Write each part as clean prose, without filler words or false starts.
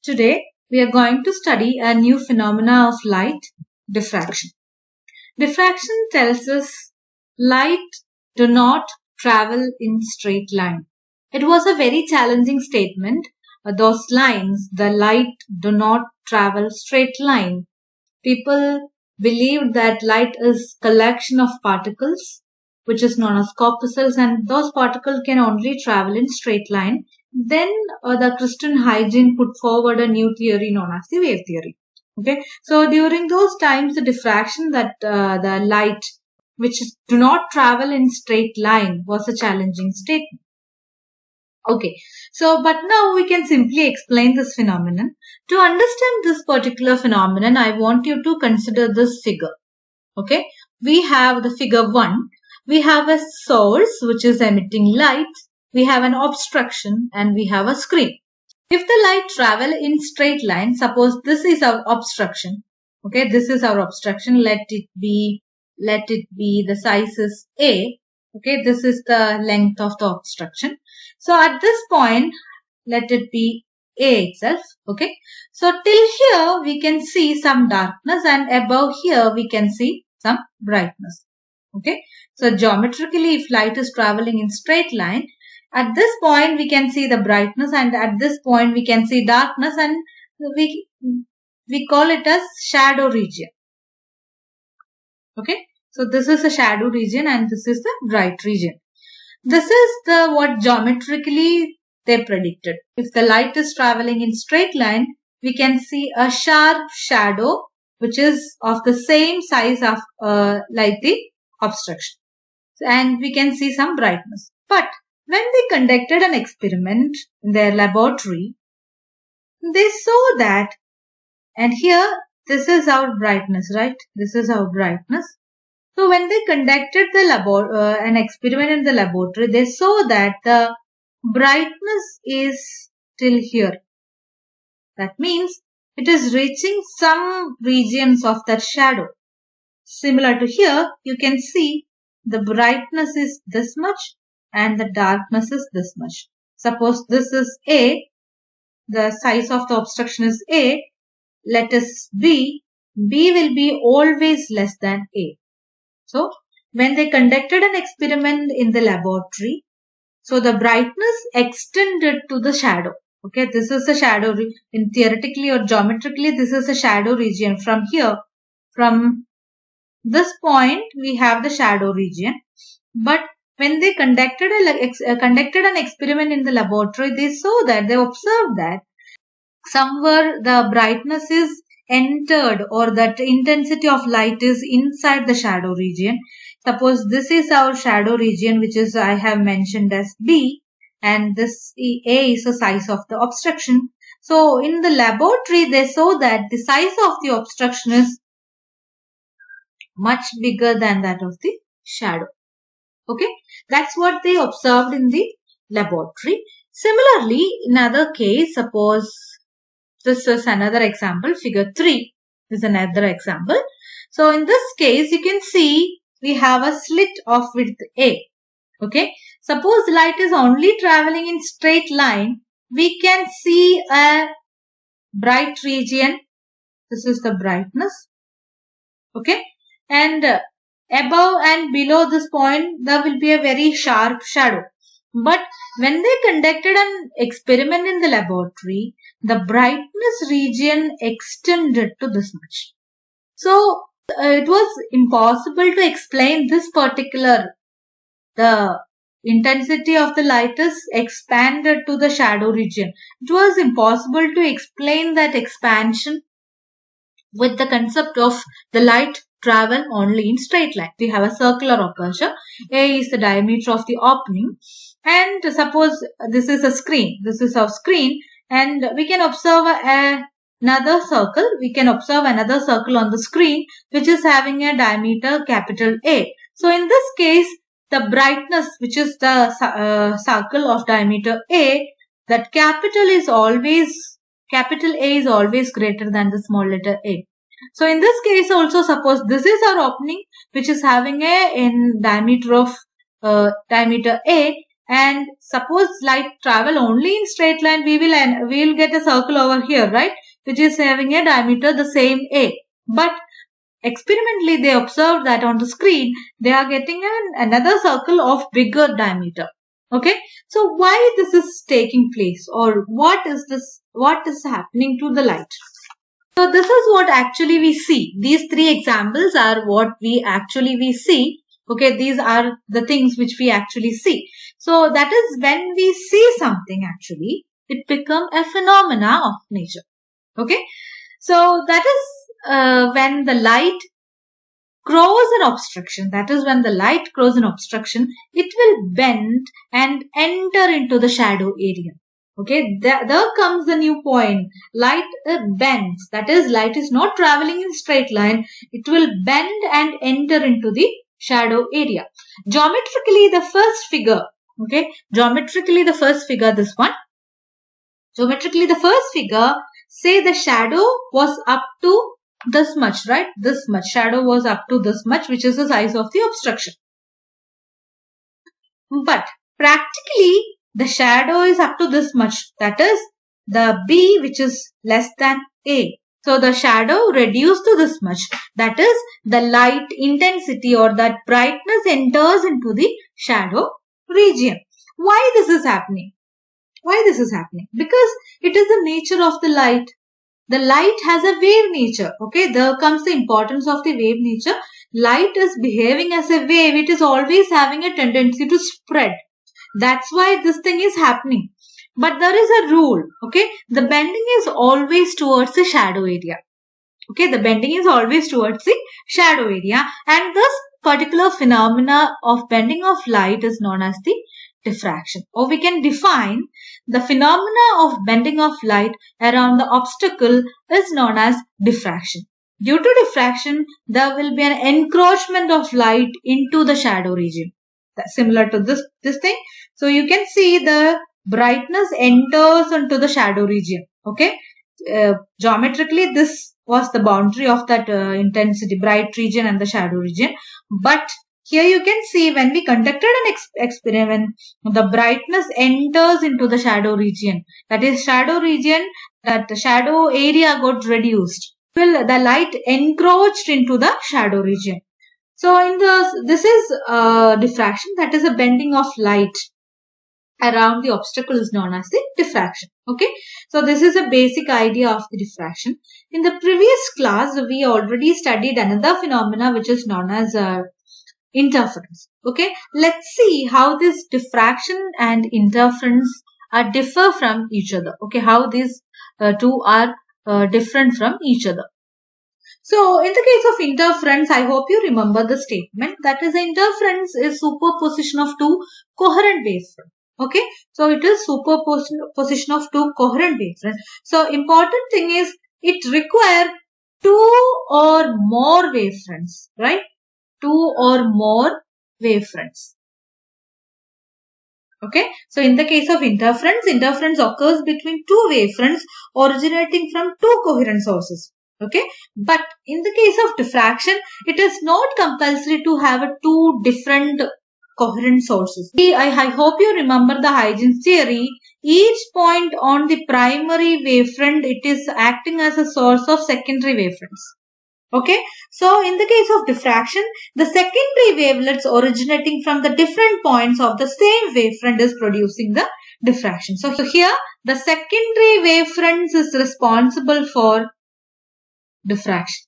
Today we are going to study a new phenomena of light, diffraction. Diffraction tells us light do not travel in straight line. It was a very challenging statement. Those lines, the light do not travel straight line. People believed that light is collection of particles, which is known as corpuscles, and those particles can only travel in straight line. Then the Christian hygiene put forward a new theory known as the wave theory. Okay, so during those times, the diffraction that the light which do not travel in straight line was a challenging statement. Okay, so but now we can simply explain this phenomenon. To understand this particular phenomenon, I want you to consider this figure. Okay, we have the figure 1. We have a source which is emitting light. We have an obstruction and we have a screen. If the light travel in straight line, suppose this is our obstruction. Okay, this is our obstruction. Let it be the size is A. Okay, this is the length of the obstruction. So at this point, let it be A itself. Okay, so till here we can see some darkness, and above here we can see some brightness. Okay, so geometrically, if light is traveling in straight line, at this point we can see the brightness, and at this point we can see darkness, and we call it as shadow region. Okay, so this is a shadow region and this is the bright region. This is the what geometrically they predicted. If the light is traveling in straight line, we can see a sharp shadow which is of the same size of like the obstruction, and we can see some brightness. But when they conducted an experiment in their laboratory, they saw that, and here this is our brightness, right? This is our brightness. So when they conducted the an experiment in the laboratory, they saw that the brightness is till here. That means it is reaching some regions of that shadow. Similar to here, you can see the brightness is this much and the darkness is this much. Suppose this is A, the size of the obstruction is A, let us B will be always less than A. So, when they conducted an experiment in the laboratory, so the brightness extended to the shadow. Okay, this is a shadow, in theoretically or geometrically, this is a shadow region. From here, from this point, we have the shadow region. But when they conducted an experiment in the laboratory, they observed that somewhere the brightness is entered, or that intensity of light is inside the shadow region. Suppose this is our shadow region, which is I have mentioned as B, and this A is the size of the obstruction. So in the laboratory, they saw that the size of the obstruction is much bigger than that of the shadow. Okay, that's what they observed in the laboratory. Similarly, in another case, suppose this is another example, figure 3 is another example. So in this case, you can see we have a slit of width A. Okay, suppose light is only traveling in straight line, we can see a bright region. This is the brightness. Okay, and above and below this point, there will be a very sharp shadow. But when they conducted an experiment in the laboratory, the brightness region extended to this much. So it was impossible to explain this particular, the intensity of the light is expanded to the shadow region. It was impossible to explain that expansion with the concept of the light travel only in straight line. We have a circular aperture. A is the diameter of the opening, and suppose this is a screen. This is our screen, and we can observe another circle. We can observe another circle on the screen which is having a diameter capital A. So in this case, the brightness, which is the circle of diameter A, that capital A is always greater than the small letter A. So in this case also, suppose this is our opening which is having a in diameter of diameter A, and suppose light travel only in straight line, we will get a circle over here, right, which is having a diameter the same A. But experimentally they observed that on the screen they are getting another circle of bigger diameter. Okay, so why this is taking place, or what is happening to the light? So this is what actually we see. These three examples are what we see. Okay, these are the things which we actually see. So that is when we see something, actually it become a phenomena of nature. Okay, so that is when the light cross an obstruction. That is when the light cross an obstruction, it will bend and enter into the shadow area. Okay, there comes the new point. Light bends. That is, light is not traveling in straight line. It will bend and enter into the shadow area. Geometrically, the first figure. Okay, geometrically the first figure, this one. Geometrically the first figure, say the shadow was up to this much, right? This much. Shadow was up to this much, which is the size of the obstruction. But practically, the shadow is up to this much. That is the B, which is less than A. So the shadow reduced to this much. That is the light intensity or that brightness enters into the shadow region. Why this is happening? Why this is happening? Because it is the nature of the light. The light has a wave nature. Okay, there comes the importance of the wave nature. Light is behaving as a wave. It is always having a tendency to spread. That's why this thing is happening. But there is a rule. Okay, the bending is always towards the shadow area. Okay, the bending is always towards the shadow area, and this particular phenomena of bending of light is known as the diffraction. Or we can define the phenomena of bending of light around the obstacle is known as diffraction. Due to diffraction, there will be an encroachment of light into the shadow region. That's similar to this thing. So you can see the brightness enters into the shadow region. Okay, geometrically this was the boundary of that intensity, bright region and the shadow region. But here you can see when we conducted an experiment, the brightness enters into the shadow region. That is shadow region, that the shadow area got reduced. Well, the light encroached into the shadow region. So this is diffraction, that is a bending of light around the obstacle is known as the diffraction. Okay, so this is a basic idea of the diffraction. In the previous class, we already studied another phenomena which is known as interference. Okay, let's see how this diffraction and interference are differ from each other. Okay, how these two are different from each other. So in the case of interference, I hope you remember the statement, that is, interference is superposition of two coherent wavefronts. Okay, so it is superposition of two coherent wavefronts. So important thing is it require two or more wavefronts, right? Two or more wavefronts. Okay, so in the case of interference occurs between two wavefronts originating from two coherent sources. Okay, but in the case of diffraction, it is not compulsory to have two different coherent sources. I hope you remember the Huygens theory. Each point on the primary wavefront, it is acting as a source of secondary wavefronts. Okay, so in the case of diffraction, the secondary wavelets originating from the different points of the same wavefront is producing the diffraction. So here the secondary wavefronts is responsible for diffraction.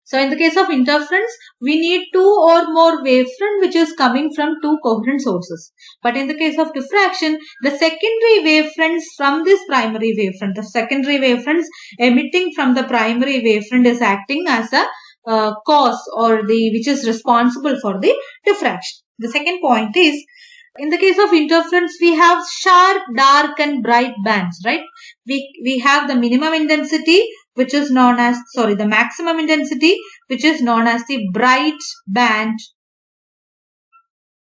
So in the case of interference, we need two or more wavefront which is coming from two coherent sources. But in the case of diffraction, the secondary wavefronts from this primary wavefront, the secondary wavefronts emitting from the primary wavefront is acting as a cause or which is responsible for the diffraction. The second point is, in the case of interference, we have sharp, dark and bright bands, right? We have the minimum intensity, which is known as, the maximum intensity, which is known as the bright band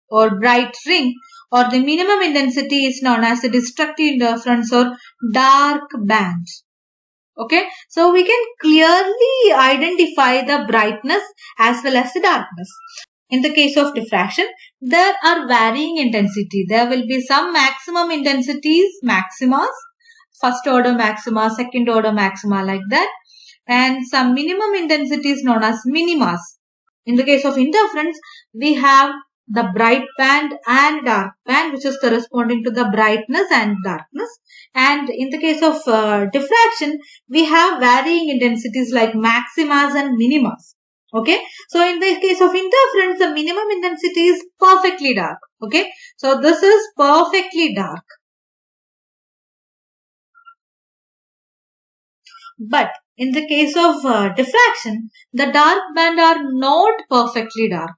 or bright ring, or the minimum intensity is known as the destructive interference or dark band. Okay, so we can clearly identify the brightness as well as the darkness. In the case of diffraction, there are varying intensity. There will be some maximum intensities, maximas, first order maxima, second order maxima, like that, and some minimum intensities known as minimas. In the case of interference, we have the bright band and dark band, which is corresponding to the brightness and darkness. And in the case of diffraction, we have varying intensities like maximas and minimas. Okay, so in the case of interference, the minimum intensity is perfectly dark. Okay, so this is perfectly dark. But in the case of diffraction, the dark band are not perfectly dark.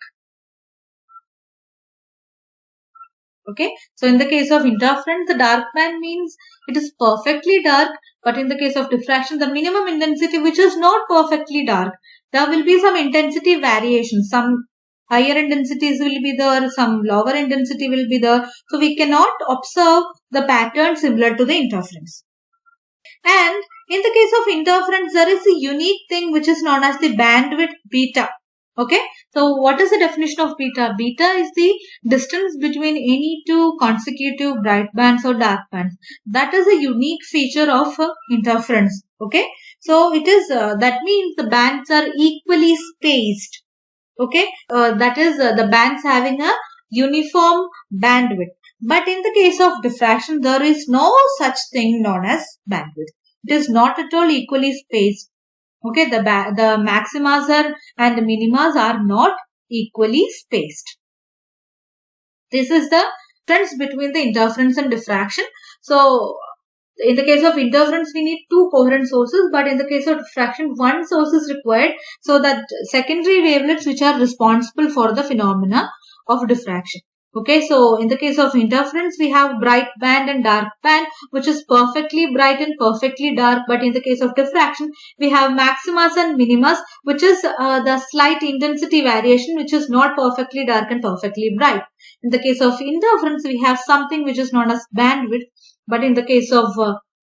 Okay, so in the case of interference, the dark band means it is perfectly dark, but in the case of diffraction, the minimum intensity, which is not perfectly dark, there will be some intensity variation. Some higher intensities will be there, some lower intensity will be there. So we cannot observe the pattern similar to the interference. And in the case of interference, there is a unique thing which is known as the bandwidth beta. Okay, so what is the definition of beta? Beta is the distance between any two consecutive bright bands or dark bands. That is a unique feature of interference. Okay, so it is that means the bands are equally spaced. Okay, that is the bands having a uniform bandwidth. But in the case of diffraction, there is no such thing known as bandwidth. It is not at all equally spaced. Okay, the maximas are and the minimas are not equally spaced. This is the difference between the interference and diffraction. So, in the case of interference, we need two coherent sources, but in the case of diffraction, one source is required, so that secondary wavelets which are responsible for the phenomena of diffraction. Okay, so in the case of interference, we have bright band and dark band, which is perfectly bright and perfectly dark. But in the case of diffraction, we have maximas and minimas, which is the slight intensity variation, which is not perfectly dark and perfectly bright. In the case of interference, we have something which is known as bandwidth. But in the case of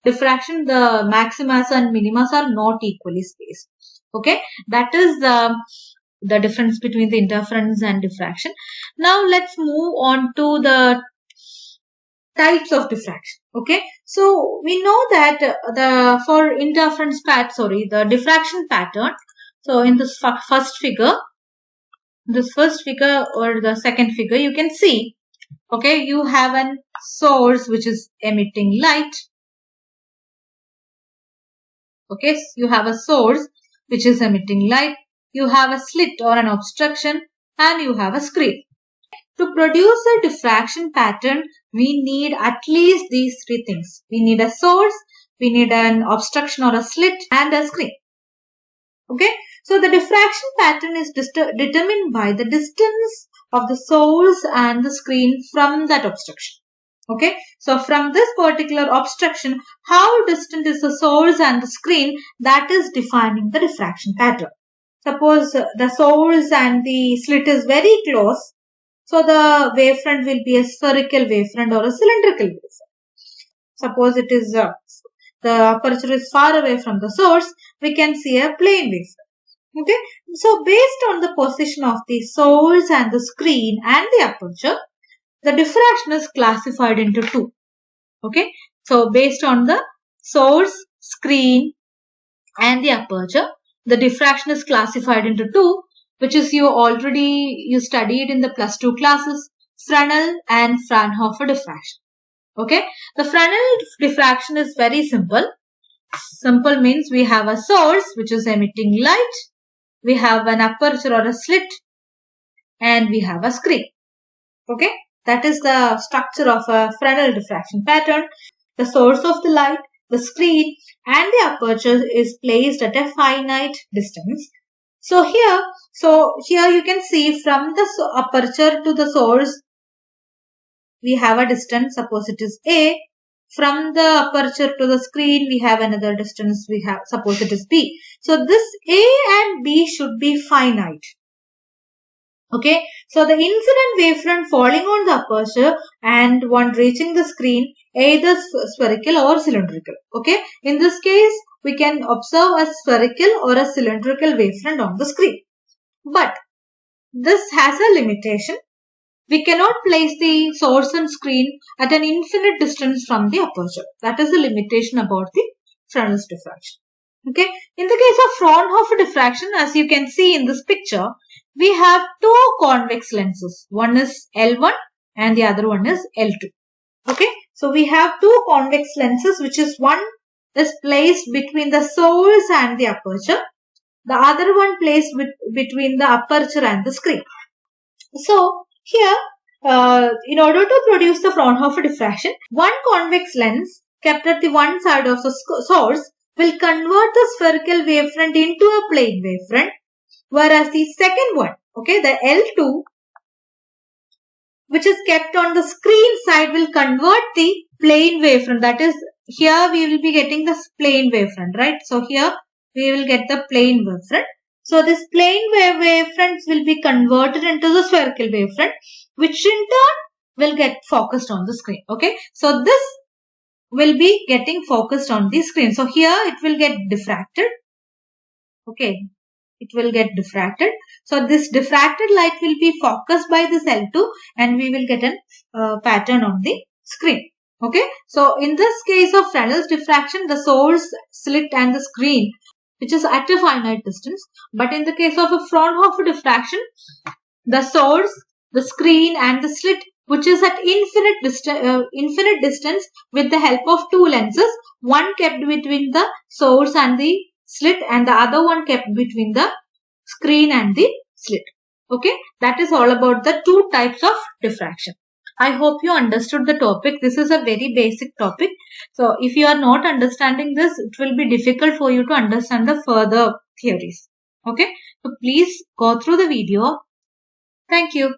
diffraction, the maximas and minimas are not equally spaced. Okay, that is the difference between the interference and diffraction. Now let's move on to the types of diffraction. Okay, so we know that the diffraction pattern. So in this first figure or the second figure, you can see, okay, you have an source which is emitting light. Okay, so you have a source which is emitting light. You have a slit or an obstruction, and you have a screen. To produce a diffraction pattern, we need at least these three things. We need a source, we need an obstruction or a slit, and a screen. Okay, so the diffraction pattern is determined by the distance of the source and the screen from that obstruction. Okay, so from this particular obstruction, how distant is the source and the screen, that is defining the diffraction pattern. Suppose the source and the slit is very close, so the wavefront will be a spherical wavefront or a cylindrical wavefront. Suppose it is the aperture is far away from the source, we can see a plane wavefront. Okay, so based on the position of the source and the screen and the aperture, the diffraction is classified into two. Okay, so based on the source, screen, and the aperture, the diffraction is classified into two, which is you studied in the +2 classes, Fresnel and Fraunhofer diffraction. Okay, the Fresnel diffraction is very simple. Simple means we have a source which is emitting light, we have an aperture or a slit, and we have a screen. Okay, that is the structure of a Fresnel diffraction pattern. The source of the light, the screen, and the aperture is placed at a finite distance. So here you can see from the aperture to the source, we have a distance, suppose it is A. From the aperture to the screen, we have another distance, suppose it is B. So this A and B should be finite. Okay, so the incident wavefront falling on the aperture and one reaching the screen, either spherical or cylindrical. Okay, in this case, we can observe a spherical or a cylindrical wavefront on the screen. But this has a limitation. We cannot place the source and screen at an infinite distance from the aperture. That is the limitation about the Fresnel's diffraction. Okay. In the case of Fraunhofer diffraction, as you can see in this picture, we have two convex lenses. One is L1 and the other one is L2. Okay. So we have two convex lenses, which is one is placed between the source and the aperture. The other one placed between the aperture and the screen. So here, in order to produce the Fraunhofer diffraction, one convex lens kept at the one side of the source will convert the spherical wavefront into a plane wavefront, whereas the second one, okay, the L2, which is kept on the screen side, will convert the plane wavefront. That is, here we will be getting the plane wavefront, right? So here we will get the plane wavefront. So this plane wavefronts will be converted into the spherical wavefront, which in turn will get focused on the screen. Okay, so this will be getting focused on the screen. So here it will get diffracted. Okay, it will get diffracted. So this diffracted light will be focused by this L2 and we will get a pattern on the screen. Okay, so in this case of Fresnel's diffraction, the source, slit and the screen, which is at a finite distance. But in the case of a Fraunhofer diffraction, the source, the screen and the slit, which is at infinite distance with the help of two lenses, one kept between the source and the slit and the other one kept between the screen and the slit. Okay, that is all about the two types of diffraction. I hope you understood the topic. This is a very basic topic. So if you are not understanding this, it will be difficult for you to understand the further theories. Okay, so please go through the video. Thank you.